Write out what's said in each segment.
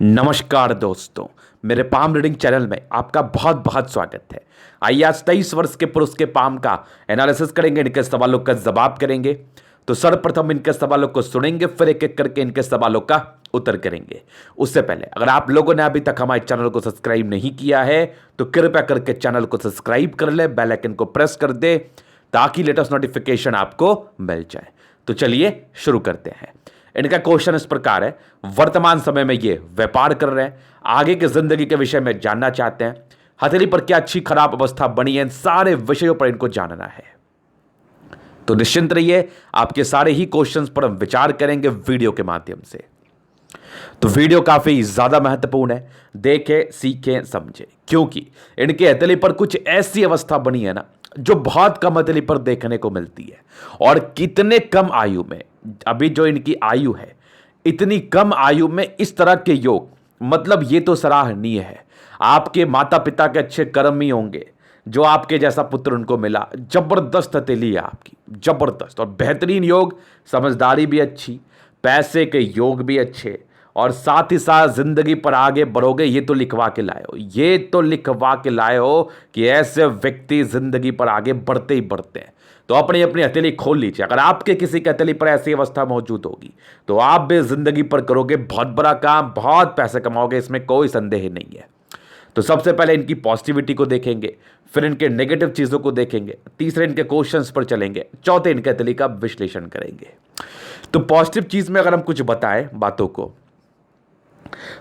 नमस्कार दोस्तों, मेरे पाम रीडिंग चैनल में आपका बहुत बहुत स्वागत है। आइए आज 23 वर्ष के पुरुष के पाम का एनालिसिस करेंगे, इनके सवालों का जवाब करेंगे। तो सर्वप्रथम इनके सवालों को सुनेंगे, फिर एक एक करके इनके सवालों का उत्तर करेंगे। उससे पहले अगर आप लोगों ने अभी तक हमारे चैनल को सब्सक्राइब नहीं किया है तो कृपया करके चैनल को सब्सक्राइब कर ले, बेल आइकन को प्रेस कर दे ताकि लेटेस्ट नोटिफिकेशन आपको मिल जाए। तो चलिए शुरू करते हैं। इनका क्वेश्चन इस प्रकार है, वर्तमान समय में ये व्यापार कर रहे हैं, आगे की जिंदगी के विषय में जानना चाहते हैं, हथेली पर क्या अच्छी खराब अवस्था बनी है, इन सारे विषयों पर इनको जानना है। तो निश्चिंत रहिए, आपके सारे ही क्वेश्चंस पर हम विचार करेंगे वीडियो के माध्यम से। तो वीडियो काफी ज्यादा महत्वपूर्ण है, देखें सीखें समझें, क्योंकि इनके हथेली पर कुछ ऐसी अवस्था बनी है ना जो बहुत कम हथेली पर देखने को मिलती है। और कितने कम आयु में, अभी जो इनकी आयु है, इतनी कम आयु में इस तरह के योग, मतलब ये तो सराहनीय है। आपके माता पिता के अच्छे कर्म ही होंगे जो आपके जैसा पुत्र उनको मिला। जबरदस्त हथेली है आपकी, जबरदस्त और बेहतरीन योग, समझदारी भी अच्छी, पैसे के योग भी अच्छे, और साथ ही साथ जिंदगी पर आगे बढ़ोगे। ये तो लिखवा के लाए हो, ये तो लिखवा के लाए हो कि ऐसे व्यक्ति जिंदगी पर आगे बढ़ते ही बढ़ते हैं। तो अपनी अपनी हथेली खोल लीजिए। अगर आपके किसी की हथेली पर ऐसी अवस्था मौजूद होगी तो आप भी जिंदगी पर करोगे बहुत बड़ा काम, बहुत पैसे कमाओगे, इसमें कोई संदेह नहीं है। तो सबसे पहले इनकी पॉजिटिविटी को देखेंगे, फिर इनके नेगेटिव चीजों को देखेंगे, तीसरे इनके क्वेश्चंस पर चलेंगे, चौथे इनके हथेली का विश्लेषण करेंगे। तो पॉजिटिव चीज में अगर हम कुछ बताएं बातों को,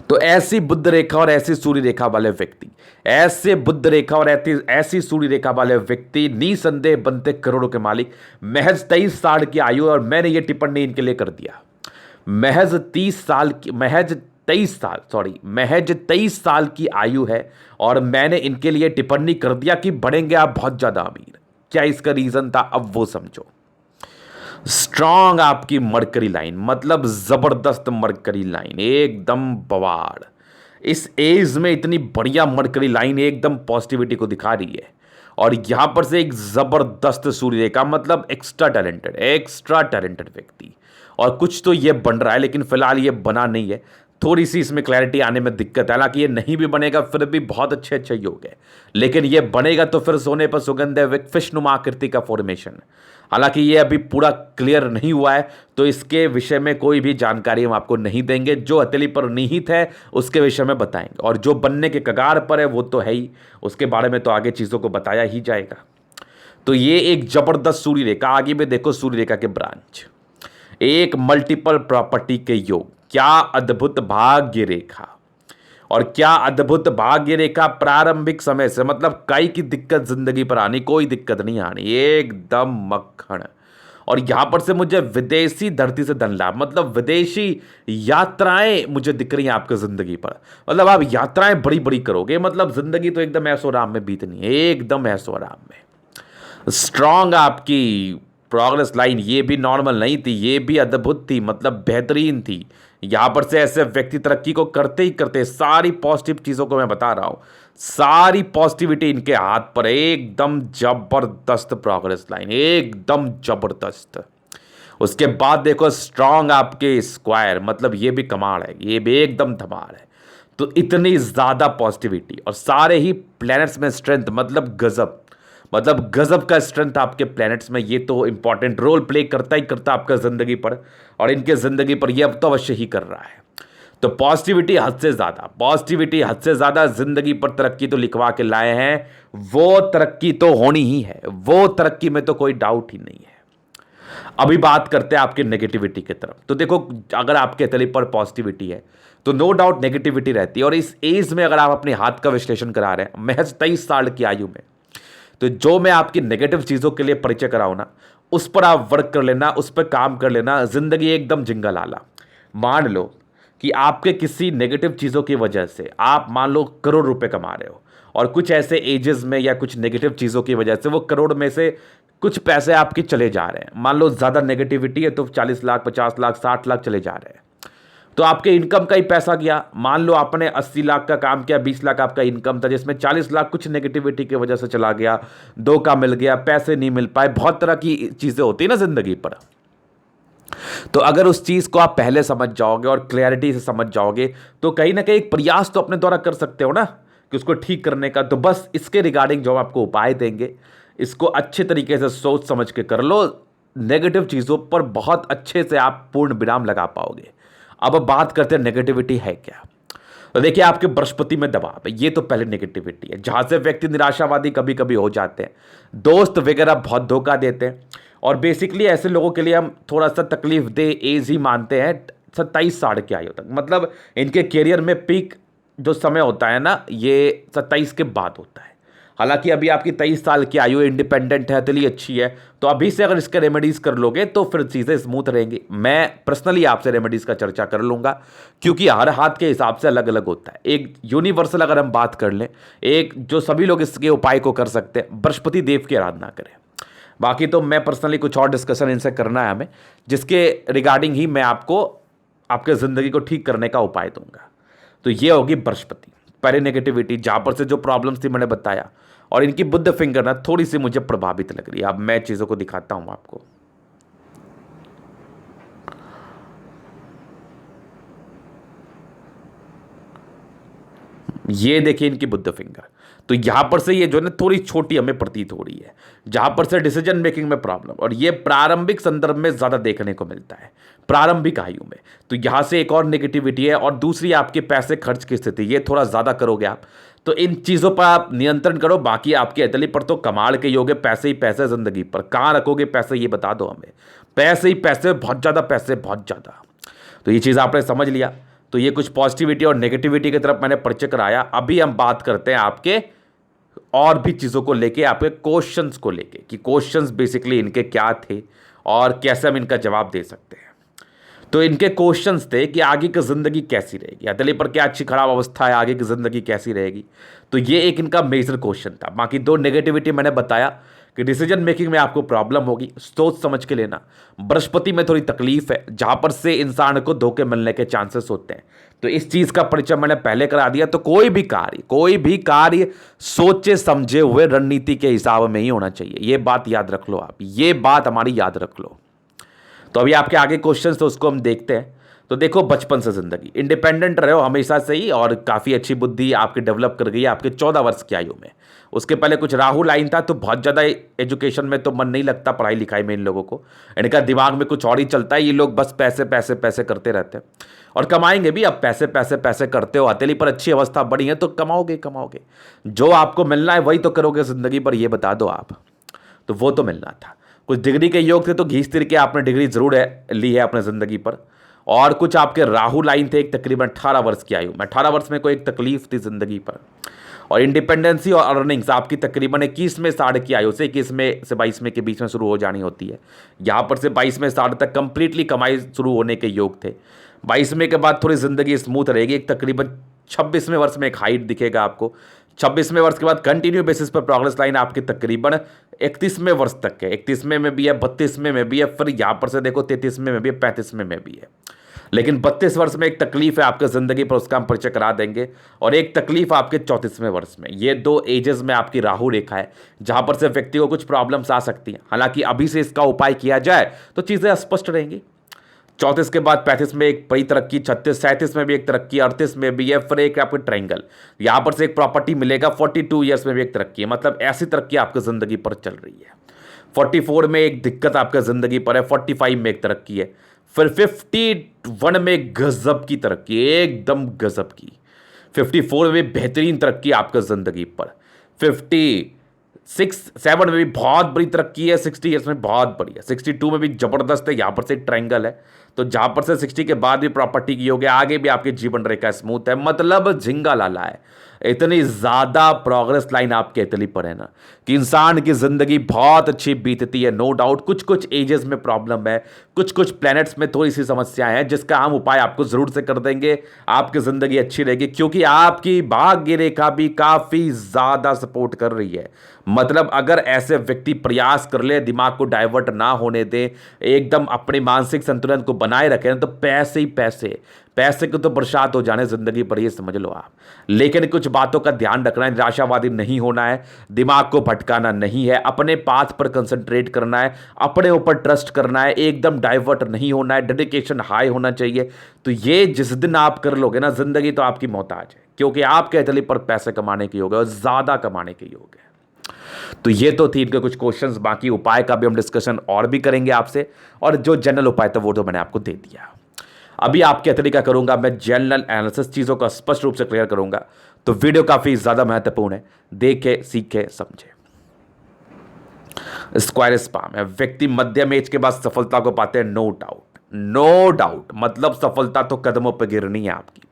तो ऐसी बुद्ध रेखा और ऐसी सूर्य रेखा वाले व्यक्ति, ऐसे बुद्ध रेखा और ऐसी सूर्य रेखा वाले व्यक्ति निसंदेह बनते करोड़ों के मालिक। महज 23 साल की आयु, और मैंने ये टिप्पणी इनके लिए कर दिया, महज 23 साल की आयु है, और मैंने इनके लिए टिप्पणी कर दिया कि बढ़ेंगे आप बहुत ज्यादा अमीर। क्या इसका रीजन था, अब वो समझो। स्ट्रांग आपकी मरकरी लाइन, मतलब जबरदस्त मरकरी लाइन, एकदम बवाड़। इस एज में इतनी बढ़िया मरकरी लाइन एकदम पॉजिटिविटी को दिखा रही है। और यहां पर से एक जबरदस्त सूर्य रेखा, मतलब एक्स्ट्रा टैलेंटेड व्यक्ति। और कुछ तो ये बन रहा है, लेकिन फिलहाल ये बना नहीं है। थोड़ी सी इसमें क्लैरिटी आने में दिक्कत है। हालांकि ये नहीं भी बनेगा फिर भी बहुत अच्छे अच्छे योग है, लेकिन ये बनेगा तो फिर सोने पर सुगंध है, फिशनुमा आकृति का फॉर्मेशन। हालांकि ये अभी पूरा क्लियर नहीं हुआ है, तो इसके विषय में कोई भी जानकारी हम आपको नहीं देंगे। जो हथेली पर निहित है उसके विषय में बताएंगे, और जो बनने के कगार पर है वो तो है ही, उसके बारे में तो आगे चीज़ों को बताया ही जाएगा। तो ये एक जबरदस्त सूर्य रेखा। आगे भी देखो सूर्य रेखा के ब्रांच, एक मल्टीपल प्रॉपर्टी के योग, क्या अद्भुत भाग्य रेखा, और क्या अद्भुत भाग्य रेखा। प्रारंभिक समय से, मतलब कई की दिक्कत जिंदगी पर आनी, कोई दिक्कत नहीं आनी, एकदम मक्खन। और यहां पर से मुझे विदेशी धरती से धन लाभ, मतलब विदेशी यात्राएं मुझे दिख रही हैं आपकी जिंदगी पर। मतलब आप यात्राएं बड़ी बड़ी करोगे, मतलब जिंदगी तो एकदम ऐशो आराम में बीतनी है, एकदम ऐशो आराम में। स्ट्रांग आपकी प्रोग्रेस लाइन, ये भी नॉर्मल नहीं थी, ये भी अद्भुत थी, मतलब बेहतरीन थी। यहां पर से ऐसे व्यक्ति तरक्की को करते ही करते, सारी पॉजिटिव चीजों को मैं बता रहा हूं, सारी पॉजिटिविटी इनके हाथ पर, एकदम जबरदस्त प्रोग्रेस लाइन, एकदम जबरदस्त। उसके बाद देखो स्ट्रांग आपके स्क्वायर, मतलब ये भी कमाल है, ये भी एकदम धमाल है। तो इतनी ज्यादा पॉजिटिविटी और सारे ही प्लैनेट्स में स्ट्रेंथ, मतलब गजब, मतलब गजब का स्ट्रेंथ आपके प्लैनेट्स में। ये तो इंपॉर्टेंट रोल प्ले करता ही करता आपका जिंदगी पर, और इनके जिंदगी पर ये अब तो अवश्य ही कर रहा है। तो पॉजिटिविटी हद से ज्यादा, पॉजिटिविटी हद से ज्यादा, जिंदगी पर तरक्की तो लिखवा के लाए हैं। वो तरक्की तो होनी ही है, वो तरक्की में तो कोई डाउट ही नहीं है। अभी बात करते हैं आपके नेगेटिविटी की तरफ। तो देखो, अगर आपके हथेली पर पॉजिटिविटी है तो नो डाउट नेगेटिविटी रहती है। और इस एज में अगर आप अपने हाथ का विश्लेषण करा रहे हैं महज 23 साल की आयु में, तो जो मैं आपकी नेगेटिव चीज़ों के लिए परिचय कराऊँ ना, उस पर आप वर्क कर लेना, उस पर काम कर लेना, जिंदगी एकदम जिंगल आला। मान लो कि आपके किसी नेगेटिव चीज़ों की वजह से आप मान लो करोड़ रुपए कमा रहे हो, और कुछ ऐसे एजेस में या कुछ नेगेटिव चीज़ों की वजह से वो करोड़ में से कुछ पैसे आपके चले जा रहे हैं। मान लो ज़्यादा नेगेटिविटी है तो 40 लाख, 50 लाख, 60 लाख चले जा रहे हैं, तो आपके इनकम का ही पैसा गया। मान लो आपने 80 लाख का काम किया, 20 लाख आपका इनकम था, जिसमें 40 लाख कुछ नेगेटिविटी की वजह से चला गया, धोखा मिल गया, पैसे नहीं मिल पाए, बहुत तरह की चीज़ें होती है ना जिंदगी पर। तो अगर उस चीज़ को आप पहले समझ जाओगे और क्लैरिटी से समझ जाओगे तो कहीं ना कहीं एक प्रयास तो अपने द्वारा कर सकते हो ना कि उसको ठीक करने का। तो बस इसके रिगार्डिंग जो हम आपको उपाय देंगे, इसको अच्छे तरीके से सोच समझ के कर लो। नेगेटिव चीज़ों पर बहुत अच्छे से आप पूर्ण विराम लगा पाओगे। अब बात करते हैं नेगेटिविटी है क्या। तो देखिए, आपके बृहस्पति में दबाव है, ये तो पहले नेगेटिविटी है, जहां से व्यक्ति निराशावादी कभी कभी हो जाते हैं, दोस्त वगैरह बहुत धोखा देते हैं। और बेसिकली ऐसे लोगों के लिए हम थोड़ा सा तकलीफ दे एज ही मानते हैं 27 साल की आयु तक। मतलब इनके करियर में पीक जो समय होता है ना, ये 27 के बाद होता है। हालांकि अभी आपकी 23 साल की आयु, इंडिपेंडेंट है, इतनी अच्छी है, तो अभी से अगर इसके रेमेडीज कर लोगे तो फिर चीज़ें स्मूथ रहेंगी। मैं पर्सनली आपसे रेमेडीज का चर्चा कर लूँगा, क्योंकि हर हाथ के हिसाब से अलग अलग होता है। एक यूनिवर्सल अगर हम बात कर लें, एक जो सभी लोग इसके उपाय को कर सकते हैं, बृहस्पति देव की आराधना करें। बाकी तो मैं पर्सनली कुछ और डिस्कशन इनसे करना है हमें, जिसके रिगार्डिंग ही मैं आपको आपके ज़िंदगी को ठीक करने का उपाय दूंगा। तो ये होगी बृहस्पति। पहले नेगेटिविटी, जहाँ पर से जो प्रॉब्लम्स थी मैंने बताया, और इनकी बुद्ध फिंगर ना थोड़ी सी मुझे प्रभावित लग रही है। अब मैं चीज़ों को दिखाता हूँ आपको। ये देखिए इनकी बुद्ध फिंगर। तो यहां पर से ये जो है ना थोड़ी छोटी हमें प्रतीत हो रही है, जहां पर से डिसीजन मेकिंग में प्रॉब्लम, और ये प्रारंभिक संदर्भ में ज्यादा देखने को मिलता है, प्रारंभिक आयु में। तो यहां से एक और नेगेटिविटी है। और दूसरी आपके पैसे खर्च की स्थिति, ये थोड़ा ज्यादा करोगे आप, तो इन चीजों पर आप नियंत्रण करो। बाकी आपके अतली पर तो कमाल के योग है, पैसे ही पैसे जिंदगी पर। कहां रखोगे पैसे ये बता दो हमें। पैसे ही पैसे, बहुत ज्यादा पैसे, बहुत ज्यादा। तो ये चीज़ आपने समझ लिया। तो ये कुछ पॉजिटिविटी और नेगेटिविटी की तरफ मैंने परिचय कराया। अभी हम बात करते हैं आपके और भी चीज़ों को लेके, आपके क्वेश्चंस को लेके, कि क्वेश्चंस बेसिकली इनके क्या थे और कैसे हम इनका जवाब दे सकते हैं। तो इनके क्वेश्चंस थे कि आगे की ज़िंदगी कैसी रहेगी, हथेली पर क्या अच्छी खराब अवस्था है, आगे की ज़िंदगी कैसी रहेगी। तो ये एक इनका मेजर क्वेश्चन था। बाकी दो नेगेटिविटी मैंने बताया कि डिसीजन मेकिंग में आपको प्रॉब्लम होगी, सोच समझ के लेना। बृहस्पति में थोड़ी तकलीफ है, जहां पर से इंसान को धोखे मिलने के चांसेस होते हैं। तो इस चीज़ का परिचय मैंने पहले करा दिया। तो कोई भी कार्य सोचे समझे हुए रणनीति के हिसाब में ही होना चाहिए। ये बात याद रख लो आप, ये बात हमारी याद रख लो। तो अभी आपके आगे क्वेश्चंस तो उसको हम देखते हैं। तो देखो, बचपन से जिंदगी इंडिपेंडेंट रहे हो हमेशा से ही, और काफ़ी अच्छी बुद्धि आपकी डेवलप कर गई है आपके 14 वर्ष की आयु में। उसके पहले कुछ राहु लाइन था, तो बहुत ज़्यादा एजुकेशन में तो मन नहीं लगता, पढ़ाई लिखाई में इन लोगों को। इनका दिमाग में कुछ और ही चलता है, ये लोग बस पैसे पैसे पैसे करते रहते हैं, और कमाएंगे भी। अब पैसे पैसे पैसे करते हो, हथेली पर अच्छी अवस्था बढ़ी है, तो कमाओगे कमाओगे। जो आपको मिलना है वही तो करोगे ज़िंदगी पर, ये बता दो आप। तो वो तो मिलना था। कुछ डिग्री के योग थे, तो घीस तिर के आपने डिग्री जरूर ली है अपने ज़िंदगी पर। और कुछ आपके राहु लाइन थे, एक तकरीबन 18 वर्ष की आयु में। 18 वर्ष में कोई एक तकलीफ थी ज़िंदगी पर। और इंडिपेंडेंसी और अर्निंग्स आपकी तकरीबन 21वें साढ़ की आयु से, 21वें से 22वें के बीच में शुरू हो जानी होती है। यहाँ पर से 22वें साढ़ तक कंप्लीटली कमाई शुरू होने के योग थे। 22वें के बाद थोड़ी ज़िंदगी स्मूथ रहेगी। एक तकरीबन 26वें वर्ष में एक हाइट दिखेगा आपको। 26वें वर्ष के बाद कंटिन्यू बेसिस पर प्रोग्रेस लाइन आपकी तकरीबन 31वें वर्ष तक है। 31वें में भी है, 32वें में भी है, फिर यहाँ पर से देखो 33वें में भी है, 35वें में भी है। लेकिन 32 वर्ष में एक तकलीफ है आपके ज़िंदगी पर, उसका हम परिचय करा देंगे। और एक तकलीफ आपके 34वें वर्ष में। ये दो एजेस में आपकी राहु रेखा है, जहाँ पर से व्यक्ति को कुछ प्रॉब्लम्स आ सकती हैं। हालांकि अभी से इसका उपाय किया जाए तो चीज़ें स्पष्ट रहेंगी। 34 के बाद 35 में एक बड़ी तरक्की, 36 37 में भी एक तरक्की, 38 में भी है, फिर एक आपके ट्रायंगल, यहाँ पर से एक प्रॉपर्टी मिलेगा। 42 ईयर्स में भी एक तरक्की है। मतलब ऐसी तरक्की आपकी ज़िंदगी पर चल रही है। 44 में एक दिक्कत आपके ज़िंदगी पर है, 45 में एक तरक्की है, फिर 51 में गजब की तरक्की, एकदम गजब की। 54 में बेहतरीन तरक्की आपके ज़िंदगी पर। 57 में भी बहुत बड़ी तरक्की है। 60 ईयर्स में बहुत बढ़िया। 62 में भी ज़बरदस्त है, यहाँ पर से ट्रायंगल है। तो जहाँ पर से 60 के बाद भी प्रॉपर्टी की होगी, आगे भी आपकी जीवन रेखा स्मूथ है। मतलब झिंगा लाला है। इतनी ज़्यादा प्रोग्रेस लाइन आपके इतनी पर है ना, कि इंसान की ज़िंदगी बहुत अच्छी बीतती है। नो डाउट कुछ कुछ एजेस में प्रॉब्लम है, कुछ कुछ प्लैनेट्स में थोड़ी सी समस्याएं हैं, जिसका हम उपाय आपको ज़रूर से कर देंगे। आपकी ज़िंदगी अच्छी रहेगी, क्योंकि आपकी भाग्य रेखा भी काफ़ी ज़्यादा सपोर्ट कर रही है। मतलब अगर ऐसे व्यक्ति प्रयास कर ले, दिमाग को डाइवर्ट ना होने दें, एकदम अपने मानसिक संतुलन को बनाए रखें, तो पैसे ही पैसे, पैसे की तो बरसात हो जाने जिंदगी पर, ये समझ लो आप। लेकिन कुछ बातों का ध्यान रखना है, निराशावादी नहीं होना है, दिमाग को भटकाना नहीं है, अपने पाथ पर कंसंट्रेट करना है, अपने ऊपर ट्रस्ट करना है, एकदम डाइवर्ट नहीं होना है, डेडिकेशन हाई होना चाहिए। तो ये जिस दिन आप कर लोगे ना, जिंदगी तो आपकी मोहताज है, क्योंकि आपके हथेली पर पैसे कमाने के योग है और ज्यादा कमाने के योग है। तो ये तो थी इनके कुछ क्वेश्चंस, बाकी उपाय का भी हम डिस्कशन और भी करेंगे आपसे, और जो जनरल उपाय था वो तो मैंने आपको दे दिया। अभी आपके तरीका करूंगा मैं जनरल एनालिसिस, चीजों का स्पष्ट रूप से क्लियर करूंगा। तो वीडियो काफी ज्यादा महत्वपूर्ण है, देखे सीखे समझे। स्क्वायर स्पाम है, व्यक्ति मध्यम एज के बाद सफलता को पाते हैं, नो डाउट, नो डाउट, मतलब सफलता तो कदमों पर गिरनी है आपकी,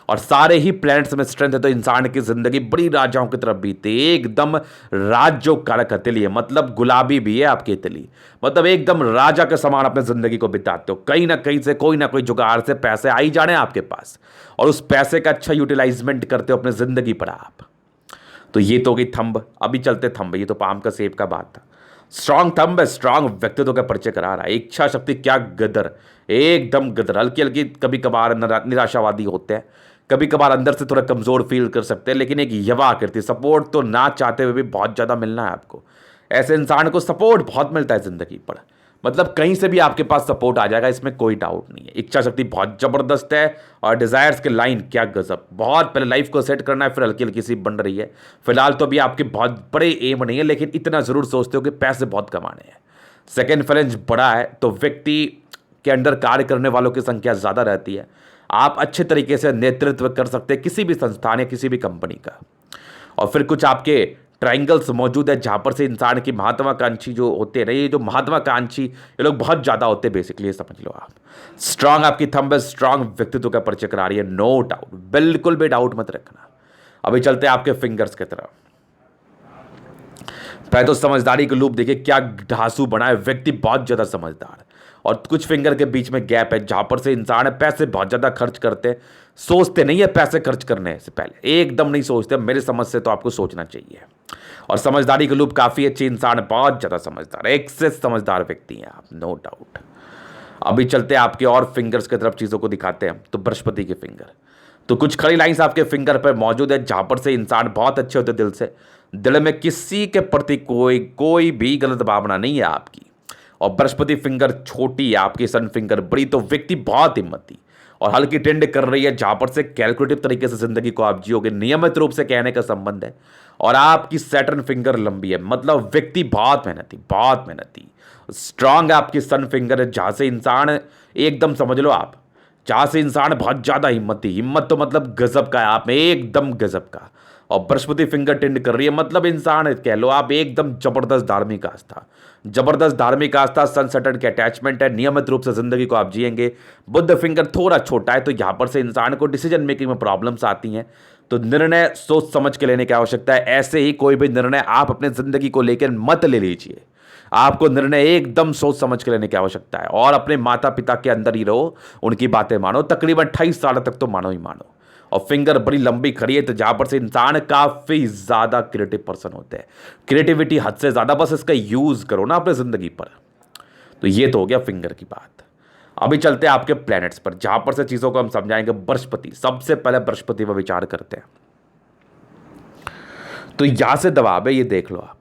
और सारे ही प्लैनेट्स में स्ट्रेंथ है, तो इंसान की जिंदगी बड़ी राजाओं की तरफ बीती, एकदम राज्यों कारक हथेली है, मतलब गुलाबी भी है आपकी हथेली, मतलब एकदम राजा के समान अपने जिंदगी को बिताते हो, कहीं ना कहीं से कोई ना कोई जुगाड़ से पैसे आई जाने आपके पास, और उस पैसे का अच्छा यूटिलाइजमेंट करते हो अपने जिंदगी पर आप। तो ये तो गई थंब। अभी चलते थंब, ये तो पाम का सेब का बात था। स्ट्रांग थंब है, स्ट्रांग व्यक्तित्व का परिचय करा रहा है, इच्छा शक्ति क्या गदर, एकदम गदर, हल्की हल्की कभी कभार निराशावादी होते हैं, कभी कभार अंदर से थोड़ा कमजोर फील कर सकते हैं, लेकिन एक युवा आकृति, सपोर्ट तो ना चाहते हुए भी बहुत ज्यादा मिलना है आपको। ऐसे इंसान को सपोर्ट बहुत मिलता है जिंदगी पर, मतलब कहीं से भी आपके पास सपोर्ट आ जाएगा, इसमें कोई डाउट नहीं है। इच्छा शक्ति बहुत जबरदस्त है, और डिजायर्स के लाइन क्या गजब, बहुत पहले लाइफ को सेट करना है, फिर हल्की हल्की सी बन रही है। फिलहाल तो अभी आपके बहुत बड़े एम नहीं है, लेकिन इतना जरूर सोचते हो कि पैसे बहुत कमाने हैं। सेकेंड फ्रेंच बड़ा है, तो व्यक्ति के अंडर कार्य करने वालों की संख्या ज्यादा रहती है, आप अच्छे तरीके से नेतृत्व कर सकते हैं किसी भी संस्थान या किसी भी कंपनी का। और फिर कुछ आपके ट्राइंगल्स मौजूद है, जहां पर से इंसान की महत्वाकांक्षी जो होते हैं, ये जो महत्वाकांक्षी ये लोग बहुत ज्यादा होते हैं बेसिकली, ये समझ लो आप। स्ट्रांग आपकी थंब है, स्ट्रांग व्यक्तित्व का परिचय करा रही है, नो डाउट, बिल्कुल भी डाउट मत रखना। अभी चलते हैं आपके फिंगर्स की तरफ। पहले तो समझदारी का लूप देखिए, क्या ढांसू बना है, व्यक्ति बहुत ज्यादा समझदार है, और कुछ फिंगर के बीच में गैप है, जहां पर से इंसान है पैसे बहुत ज्यादा खर्च करते हैं, सोचते नहीं है पैसे खर्च करने से पहले, एकदम नहीं सोचते, मेरे समझ से तो आपको सोचना चाहिए। और समझदारी के लूप काफी अच्छी, इंसान बहुत ज्यादा समझदार है, एक्सेस समझदार व्यक्ति हैं आप, नो डाउट। अभी चलते हैं आपके और फिंगर्स की तरफ, चीजों को दिखाते हैं। तो बृहस्पति के फिंगर, तो कुछ खड़ी लाइंस आपके फिंगर पर मौजूद है, जहां पर से इंसान बहुत अच्छे होते दिल से, दिल में किसी के प्रति कोई भी गलत भावना नहीं है आपकी। और बृहस्पति फिंगर छोटी है आपकी, सन फिंगर बड़ी, तो व्यक्ति बहुत हिम्मती और हल्की टेंड कर रही है, जहां पर से कैलकुलेटिव तरीके से जिंदगी को आप जियोगे, नियमित रूप से कहने का संबंध है। और आपकी सैटर्न फिंगर लंबी है, मतलब व्यक्ति बहुत मेहनती, बहुत मेहनती। स्ट्रांग आपकी सन फिंगर है, जहां से इंसान एकदम समझ लो आप, जहां से इंसान बहुत ज्यादा हिम्मती, हिम्मत तो मतलब गजब का है आप में, एकदम गजब का। और बृहस्पति फिंगर टेंड कर रही है, मतलब इंसान कह लो आप एकदम जबरदस्त धार्मिक आस्था, जबरदस्त धार्मिक आस्था, सन सैटर्न के अटैचमेंट है, नियमित रूप से जिंदगी को आप जिएंगे। बुध फिंगर थोड़ा छोटा है, तो यहां पर से इंसान को डिसीजन मेकिंग में प्रॉब्लम्स आती हैं, तो निर्णय सोच समझ के लेने की आवश्यकता है। ऐसे ही कोई भी निर्णय आप अपने जिंदगी को लेकर मत ले लीजिए, आपको निर्णय एकदम सोच समझ के लेने की आवश्यकता है, और अपने माता पिता के अंदर ही रहो, उनकी बातें मानो, तकरीबन 28 साल तक तो मानो ही मानो। और फिंगर बड़ी लंबी खड़ी है, तो जहां पर से इंसान काफी ज्यादा क्रिएटिव पर्सन होते हैं, क्रिएटिविटी हद से ज्यादा, बस इसका यूज करो ना अपनी जिंदगी पर। तो ये तो हो गया फिंगर की बात। अभी चलते हैं आपके प्लैनेट्स पर, जहां पर से चीजों को हम समझाएंगे। बृहस्पति, सबसे पहले बृहस्पति पर विचार करते हैं। तो यहां से दबाव है, ये देख लो आप,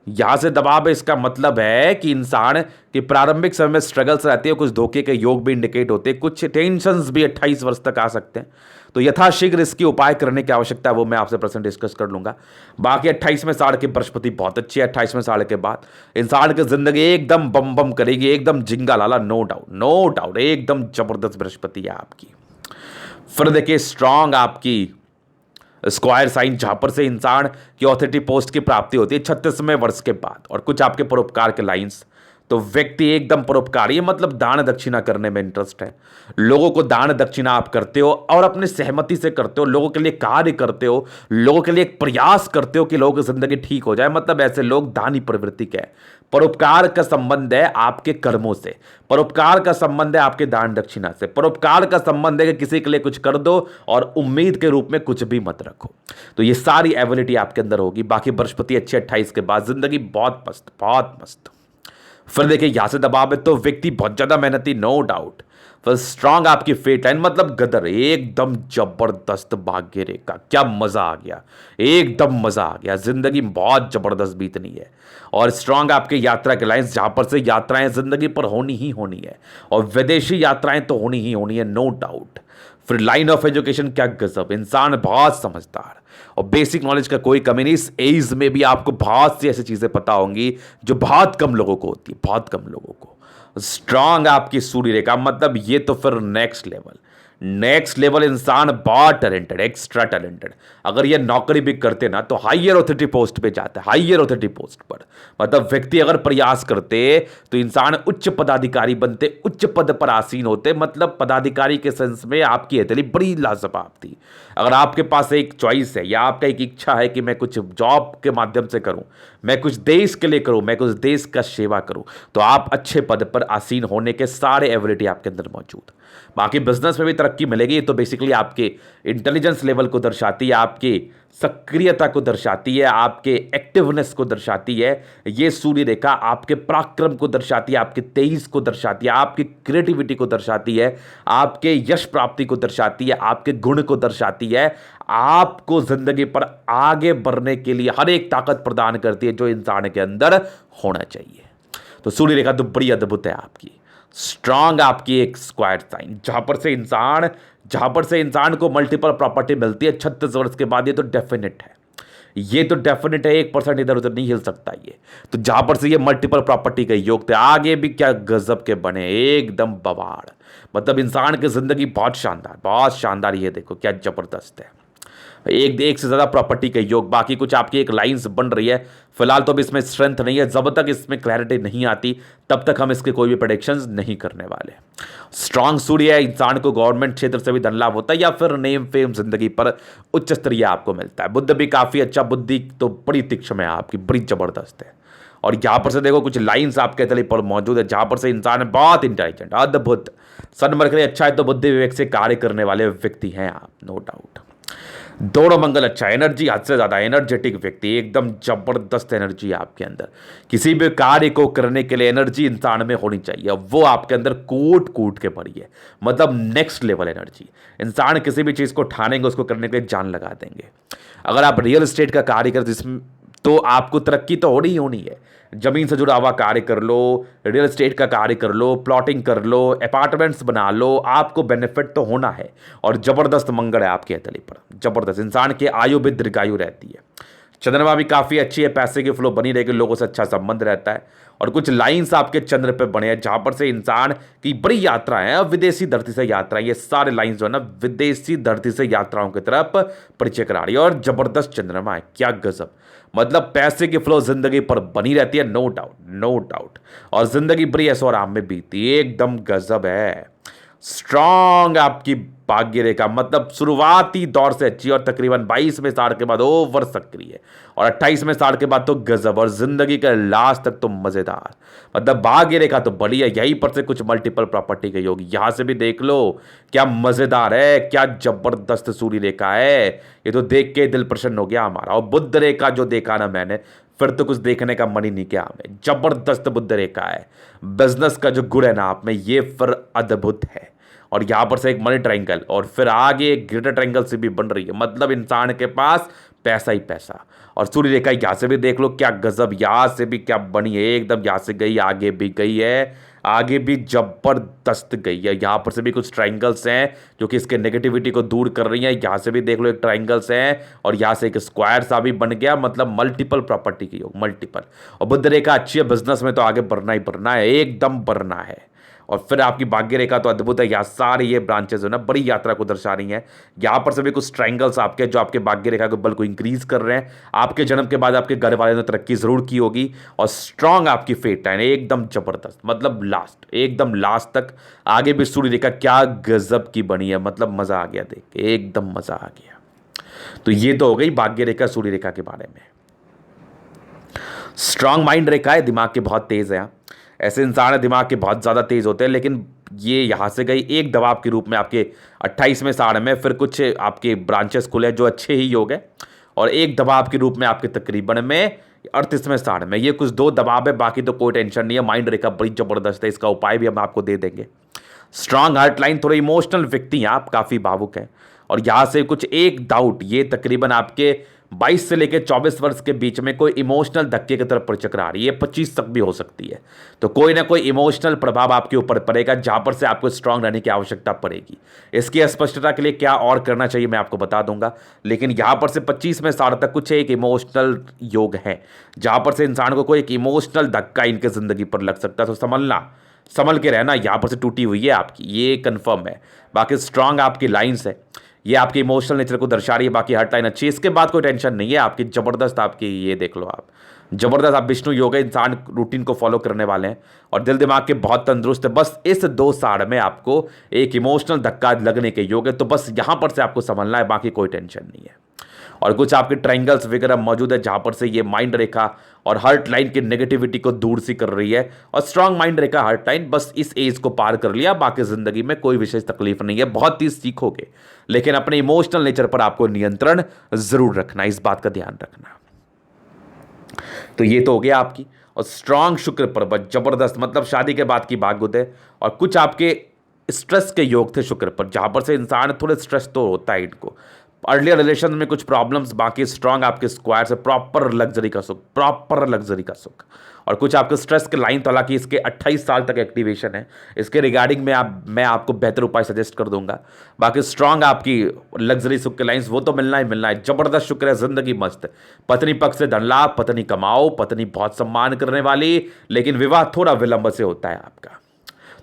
यहां से दबाव है, इसका मतलब है कि इंसान की प्रारंभिक समय में स्ट्रगल्स रहती है, कुछ धोखे के योग भी इंडिकेट होते हैं, कुछ टेंशंस भी 28 वर्ष तक आ सकते हैं। तो यथाशीघ्र इसकी उपाय करने की आवश्यकता है, वो मैं आपसे पर्सनल डिस्कस कर लूंगा। बाकी 28वें साल की बृहस्पति बहुत अच्छी है, 28वें साल के बाद इंसान की जिंदगी एकदम बम बम करेगी, एकदम जिंगा लाला, नो डाउट, नो डाउट, एकदम जबरदस्त बृहस्पति है आपकी। फिर देखिए स्ट्रांग आपकी स्क्वायर साइन, जहां पर से इंसान की ऑथोरिटी पोस्ट की प्राप्ति होती है 36वें वर्ष के बाद। और कुछ आपके परोपकार के लाइंस, तो व्यक्ति एकदम परोपकारी है, मतलब दान दक्षिणा करने में इंटरेस्ट है, लोगों को दान दक्षिणा आप करते हो और अपनी सहमति से करते हो, लोगों के लिए कार्य करते हो, लोगों के लिए एक प्रयास करते हो कि लोगों की जिंदगी ठीक हो जाए, मतलब ऐसे लोग दानी प्रवृत्ति के हैं। परोपकार का संबंध है आपके कर्मों से, परोपकार का संबंध है आपके दान दक्षिणा से, परोपकार का संबंध है कि किसी के लिए कुछ कर दो और उम्मीद के रूप में कुछ भी मत रखो। तो ये सारी एबिलिटी आपके अंदर होगी। बाकी बृहस्पति अच्छे 28 के बाद जिंदगी बहुत मस्त, बहुत मस्त। फिर देखिए यहां से दबाव है, तो व्यक्ति बहुत ज्यादा मेहनती, नो डाउट, फिर स्ट्रांग आपकी फेट लाइन मतलब गदर, एकदम जबरदस्त भाग्य रेखा, क्या मजा आ गया, एकदम मजा आ गया, जिंदगी बहुत जबरदस्त बीतनी है। और स्ट्रांग आपके यात्रा के लाइंस, जहां पर से यात्राएं जिंदगी पर होनी ही होनी है, और विदेशी यात्राएं तो होनी ही होनी है, नो डाउट। फिर लाइन ऑफ एजुकेशन, क्या गजब, इंसान बहुत समझदार, और बेसिक नॉलेज का कोई कमी नहीं। इस एज में भी आपको बहुत सी ऐसी चीजें पता होंगी जो बहुत कम लोगों को होती है, बहुत कम लोगों को। स्ट्रांग आपकी सूर्य रेखा मतलब ये तो फिर नेक्स्ट लेवल, नेक्स्ट लेवल इंसान, बहुत टैलेंटेड, एक्स्ट्रा टैलेंटेड। अगर ये नौकरी भी करते ना तो हाइयर ऑथोरिटी पोस्ट पे जाता है, हाइयर ऑथोरिटी पोस्ट पर। मतलब व्यक्ति अगर प्रयास करते तो इंसान उच्च पदाधिकारी बनते, उच्च पद पर आसीन होते। मतलब पदाधिकारी के सेंस में आपकी हथेली बड़ी लाजवाब थी। अगर आपके पास एक चॉइस है या आपका एक इच्छा है कि मैं कुछ जॉब के माध्यम से करूं, मैं कुछ देश के लिए करूं, मैं कुछ देश का सेवा करूं, तो आप अच्छे पद पर आसीन होने के सारे एबिलिटी आपके अंदर मौजूद। बाकी बिजनेस में भी तरक्की मिलेगी। ये तो बेसिकली आपके इंटेलिजेंस लेवल को दर्शाती है, आपके सक्रियता को दर्शाती है, आपके एक्टिवनेस को दर्शाती है। ये सूर्य रेखा आपके पराक्रम को दर्शाती है, आपके तेज को दर्शाती है, आपकी क्रिएटिविटी को दर्शाती है, आपके यश प्राप्ति को दर्शाती है, आपके गुण को दर्शाती है। आपको जिंदगी पर आगे बढ़ने के लिए हर एक ताकत प्रदान करती है जो इंसान के अंदर होना चाहिए। तो सूर्य रेखा तो बड़ी अद्भुत है आपकी। स्ट्रांग आपकी एक स्क्वायर साइन, जहां पर से इंसान को मल्टीपल प्रॉपर्टी मिलती है 36 वर्ष के बाद। ये तो डेफिनेट है, ये तो डेफिनेट है, 1% इधर उधर नहीं हिल सकता ये। तो जहां पर से ये मल्टीपल प्रॉपर्टी के योग थे, आगे भी क्या गजब के बने, एकदम बवाड़। मतलब इंसान की जिंदगी बहुत शानदार, बहुत शानदार। ये देखो क्या जबरदस्त है, एक से ज़्यादा प्रॉपर्टी के योग। बाकी कुछ आपकी एक लाइंस बन रही है, फिलहाल तो अभी इसमें स्ट्रेंथ नहीं है। जब तक इसमें क्लैरिटी नहीं आती तब तक हम इसके कोई भी प्रेडिक्शंस नहीं करने वाले। स्ट्रांग सूर्य है, इंसान को गवर्नमेंट क्षेत्र से भी धन लाभ होता है या फिर नेम फेम जिंदगी पर उच्च स्तरीय आपको मिलता है। बुद्ध भी काफ़ी अच्छा, बुद्धि तो बड़ी तीक्ष्ण है आपकी, बड़ी ज़बरदस्त है। और यहाँ पर से देखो कुछ लाइंस आपके तले पर मौजूद है जहाँ पर से इंसान बहुत इंटेलिजेंट, अद्भुत। सन मरकरी अच्छा है तो बुद्धि विवेक से कार्य करने वाले व्यक्ति हैं आप, नो डाउट। दोनों मंगल अच्छा, एनर्जी हद से ज्यादा एनर्जेटिक व्यक्ति, एकदम जबरदस्त एनर्जी है आपके अंदर। किसी भी कार्य को करने के लिए एनर्जी इंसान में होनी चाहिए, वो आपके अंदर कूट कूट के भरी है। मतलब नेक्स्ट लेवल एनर्जी। इंसान किसी भी चीज को ठानेंगे, उसको करने के लिए जान लगा देंगे। अगर आप रियल एस्टेट का कार्य करते जिसमें तो आपको तरक्की तो होनी ही होनी है। जमीन से जुड़ा हुआ कार्य कर लो, रियल एस्टेट का कार्य कर लो, प्लॉटिंग कर लो, अपार्टमेंट्स बना लो, आपको बेनिफिट तो होना है। और जबरदस्त मंगल है आपके हथेली पर, जबरदस्त। इंसान की आयु भी दीर्घायु रहती है। चंद्रमा भी काफ़ी अच्छी है, पैसे की फ्लो बनी रहेगी, लोगों से अच्छा संबंध रहता है। और कुछ लाइंस आपके चंद्र पे बने हैं जहां पर से इंसान की बड़ी यात्राएं हैं, विदेशी धरती से यात्राएं। ये सारे लाइंस जो है ना विदेशी धरती से यात्राओं की तरफ परिचय करा रही है। और जबरदस्त चंद्रमा है, क्या गजब। मतलब पैसे की फ्लो जिंदगी पर बनी रहती है, नो डाउट, नो डाउट। और जिंदगी बड़ी ऐसो आराम में बीती, एकदम गजब है। स्ट्रांग आपकी भाग्य रेखा मतलब शुरुआती दौर से अच्छी, और तकरीबन 22वें साल के बाद ओवर सक्रिय, और 28वें साल के बाद तो गजब, और जिंदगी के लास्ट तक तो मजेदार। मतलब भाग्य रेखा तो बड़ी है। यहीं पर से कुछ मल्टीपल प्रॉपर्टी के योग, यहां से भी देख लो, क्या मजेदार है, क्या जबरदस्त सूर्य रेखा है। ये तो देख के दिल प्रसन्न हो गया हमारा। और बुद्ध रेखा जो देखा ना मैंने, फिर तो कुछ देखने का मन ही नहीं किया हमें। जबरदस्त बुद्ध रेखा है। बिजनेस का जो गुण है ना आप में, ये फिर अद्भुत है। और यहां पर से एक मनी ट्रायंगल, और फिर आगे एक ग्रेटर ट्रायंगल से भी बन रही है। मतलब इंसान के पास पैसा ही पैसा। और सूर्य रेखा यहां से भी देख लो, क्या गजब, यहां से भी क्या बनी है, एकदम यहां से गई, आगे भी गई है, आगे भी जबरदस्त गई है। यहां पर से भी कुछ ट्रायंगल्स हैं जो कि इसके नेगेटिविटी को दूर कर रही हैं। यहां से भी देख लो एक ट्रायंगल्स हैं, और यहां से एक स्क्वायर सा भी बन गया। मतलब मल्टीपल प्रॉपर्टी की योग, मल्टीपल। और बुद्ध रेखा अच्छी है, बिजनेस में तो आगे बढ़ना ही बढ़ना है, एकदम बढ़ना है। और फिर आपकी भाग्य रेखा तो अद्भुत है। यहाँ सारी ये ब्रांचेस है ना बड़ी यात्रा को दर्शा रही हैं। यहाँ पर से भी कुछ ट्रायंगल्स आपके जो आपके भाग्य रेखा के बल को इंक्रीज कर रहे हैं। आपके जन्म के बाद आपके घर वाले ने तरक्की जरूर की होगी। और स्ट्रांग आपकी फेट लाइन एकदम जबरदस्त, मतलब लास्ट, एकदम लास्ट तक आगे भी सूर्य रेखा क्या गजब की बनी है। मतलब मजा आ गया देख के, एकदम मजा आ गया। तो ये तो हो गई भाग्य रेखा सूर्य रेखा के बारे में। स्ट्रांग माइंड रेखा है, दिमाग के बहुत तेज है। ऐसे इंसान है दिमाग के बहुत ज़्यादा तेज होते हैं, लेकिन ये यहाँ से गई एक दबाव के रूप में आपके 28वें साल में। फिर कुछ आपके ब्रांचेस खुले जो अच्छे ही योग है, और एक दबाव के रूप में आपके तकरीबन में 38वें साल में। ये कुछ दो दबाव है, बाकी तो कोई टेंशन नहीं है। माइंड रेखा बड़ी ज़बरदस्त है, इसका उपाय भी हम आपको दे देंगे। स्ट्रांग हार्ट लाइन, थोड़े इमोशनल व्यक्ति हैं आप, काफ़ी भावुक हैं। और यहाँ से कुछ एक डाउट, ये तकरीबन आपके 22 से लेकर 24 वर्ष के बीच में कोई इमोशनल धक्के की तरफ चक्कर आ रही है, 25 तक भी हो सकती है। तो कोई ना कोई इमोशनल प्रभाव आपके ऊपर पड़ेगा जहाँ पर से आपको स्ट्रांग रहने की आवश्यकता पड़ेगी। इसकी स्पष्टता के लिए क्या और करना चाहिए मैं आपको बता दूंगा, लेकिन यहाँ पर से 25 में 60 तक कुछ एक इमोशनल योग है जहाँ पर से इंसान को कोई एक इमोशनल धक्का इनके ज़िंदगी पर लग सकता है। तो संभल के रहना, यहाँ पर से टूटी हुई है आपकी, ये कंफर्म है। बाकी स्ट्रांग आपकी लाइंस है, ये आपके इमोशनल नेचर को दर्शा रही है। बाकी हर लाइन अच्छी है, इसके बाद कोई टेंशन नहीं है आपकी, ज़बरदस्त आपकी, ये देख लो आप, ज़बरदस्त आप विष्णु योग है, इंसान रूटीन को फॉलो करने वाले हैं और दिल दिमाग के बहुत तंदुरुस्त है। बस इस 2 साल में आपको एक इमोशनल धक्का लगने के योग है, तो बस यहाँ पर से आपको संभलना है, बाकी कोई टेंशन नहीं है। और कुछ आपके ट्रायंगल्स वगैरह मौजूद है जहाँ पर से ये माइंड रेखा और हार्ट लाइन की नेगेटिविटी को दूर सी कर रही है। और स्ट्रांग माइंड रेखा हार्ट लाइन बस इस एज को पार कर लिया, बाकी ज़िंदगी में कोई विशेष तकलीफ नहीं है, बहुत ही सीखोगे, लेकिन अपने इमोशनल नेचर पर आपको नियंत्रण ज़रूर रखना, इस बात का ध्यान रखना। तो ये तो हो गया आपकी। और स्ट्रांग शुक्र पर्वत जबरदस्त, मतलब शादी के बाद की बात होते। और कुछ आपके स्ट्रेस के योग थे शुक्र पर, जहाँ पर से इंसान थोड़े स्ट्रेस तो होता है इनको, अर्लियर रिलेशन में कुछ प्रॉब्लम्स, बाकी स्ट्रांग आपके स्क्वायर से प्रॉपर लग्जरी का सुख, प्रॉपर लग्जरी का सुख। और कुछ आपके स्ट्रेस के लाइन, तो हालांकि इसके 28 साल तक एक्टिवेशन है, इसके रिगार्डिंग में मैं आपको बेहतर उपाय सजेस्ट कर दूंगा। बाकी स्ट्रांग आपकी लग्जरी सुख के लाइंस वो तो मिलना ही मिलना है, जबरदस्त शुक्र है, जिंदगी मस्त। पत्नी पक्ष से धन लाभ, पत्नी कमाओ, पत्नी बहुत सम्मान करने वाली, लेकिन विवाह थोड़ा विलंब से होता है आपका,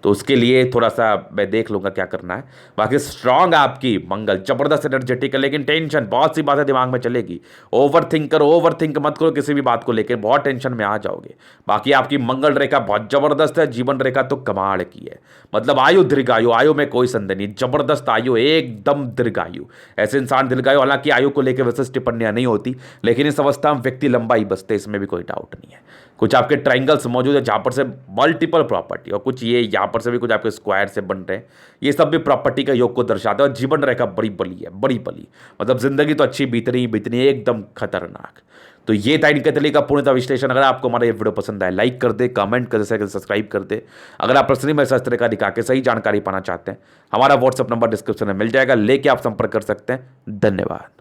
तो उसके लिए थोड़ा सा मैं देख लूँगा क्या करना है। बाकी स्ट्रांग आपकी मंगल जबरदस्त एनर्जेटिक है, लेकिन टेंशन, बहुत सी बातें दिमाग में चलेगी, ओवर थिंक मत करो किसी भी बात को लेकर, बहुत टेंशन में आ जाओगे। बाकी आपकी मंगल रेखा बहुत जबरदस्त है, जीवन रेखा तो कमाल की है, मतलब आयु दीर्घायु, आयु में कोई संदेह नहीं, जबरदस्त आयु, एकदम दीर्घायु, ऐसे इंसान दीर्घायु। हालांकि आयु को लेकर विशेष टिप्पणियां नहीं होती, लेकिन इस अवस्था में व्यक्ति लंबा ही बसते, इसमें भी कोई डाउट नहीं है। कुछ आपके ट्रायंगल्स मौजूद है जहाँ पर से मल्टीपल प्रॉपर्टी, और कुछ ये यहाँ पर से भी कुछ आपके स्क्वायर से बन रहे हैं, ये सब भी प्रॉपर्टी का योग को दर्शाता है। और जीवन रेखा बड़ी बली है, बड़ी बली, मतलब जिंदगी तो अच्छी बीतनी एकदम खतरनाक। तो ये था इनके तरीके का पूर्णतः विश्लेषण। अगर आपको हमारा ये वीडियो पसंद आए, लाइक कर दे, कमेंट कर दे, सब्सक्राइब कर दे। अगर आप पर्सनली मेरे साथ इस तरह का दिखा के सही जानकारी पाना चाहते हैं, हमारा व्हाट्सअप नंबर डिस्क्रिप्शन में मिल जाएगा, लेके आप संपर्क कर सकते हैं। धन्यवाद।